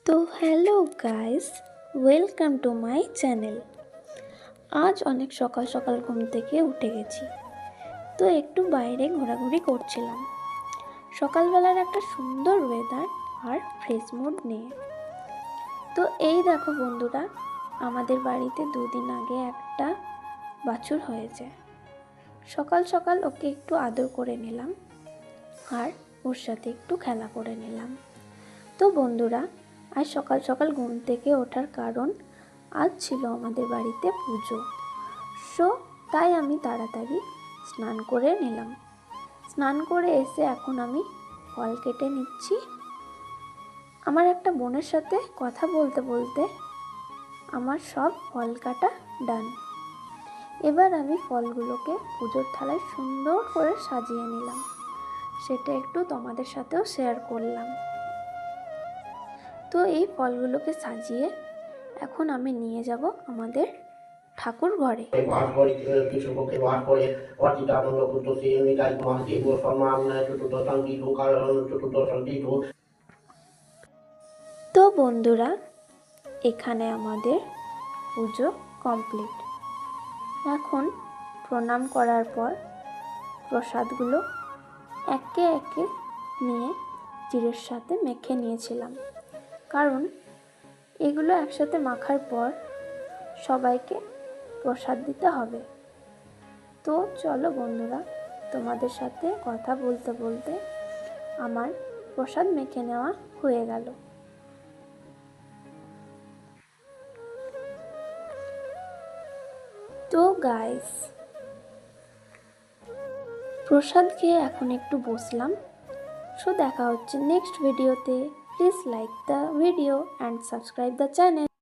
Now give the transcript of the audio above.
তো hello guys, welcome to my channel. আজ অনেক সকাল সকাল ঘুম থেকে উঠে গেছি, তো একটু বাইরে ঘোরাঘুরি করছিলাম। সকালবেলার একটা সুন্দর ওয়েদার আর ফ্রেশ মুড নিয়ে। তো এই দেখো বন্ধুরা, আমাদের বাড়িতে দুদিন আগে একটা বাছুর হয়েছে। সকাল সকাল ওকে একটু আদর করে নিলাম আর ওর সাথে একটু খেলা করে নিলাম। তো বন্ধুরা, আজ সকাল সকাল ঘুম থেকে ওঠার কারণ আজ ছিল আমাদের বাড়িতে পুজো। তাই আমি তাড়াতাড়ি স্নান করে নিলাম। স্নান করে এসে এখন আমি ফল কেটে নিচ্ছি। আমার একটা বোনের সাথে কথা বলতে বলতে আমার সব ফল কাটা ডান। এবার আমি ফলগুলোকে পুজোর থালায় সুন্দর করে সাজিয়ে নিলাম। সেটা একটু তোমাদের সাথেও শেয়ার করলাম। তো এই ফলগুলোকে সাজিয়ে এখন আমি নিয়ে যাব আমাদের ঠাকুর ঘরে। তো বন্ধুরা, এখানে আমাদের পুজো কমপ্লিট। এখন প্রণাম করার পর প্রসাদগুলো একে একে নিয়ে চিড়ের সাথে মেখে নিয়েছিলাম, কারণ এগুলো একসাথে মাখার পর সবাইকে প্রসাদ দিতে হবে। তো চলো বন্ধুরা, তোমাদের সাথে কথা বলতে বলতে আমার প্রসাদ মেখে নেওয়া হয়ে গেল। তো গাইস, প্রসাদ খেয়ে এখন একটু বসলাম। দেখা হচ্ছে নেক্সট ভিডিওতে। Please like the video and subscribe the channel.